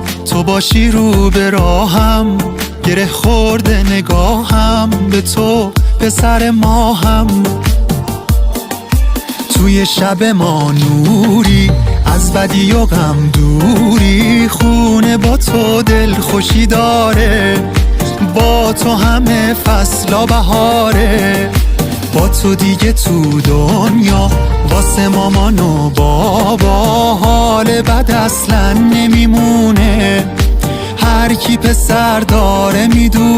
با تو باشی رو به راهم، گره خورده نگاهم به تو پسر ماهم. توی شب ما نوری، از بدی و غم دوری، خونه با تو دل خوشی داره، با تو همه فصلا بهاره. با تو دیگه تو دنیا واسه مامان و بابا حال بد اصلا نمیمونه، هر کی پسر داره میدونه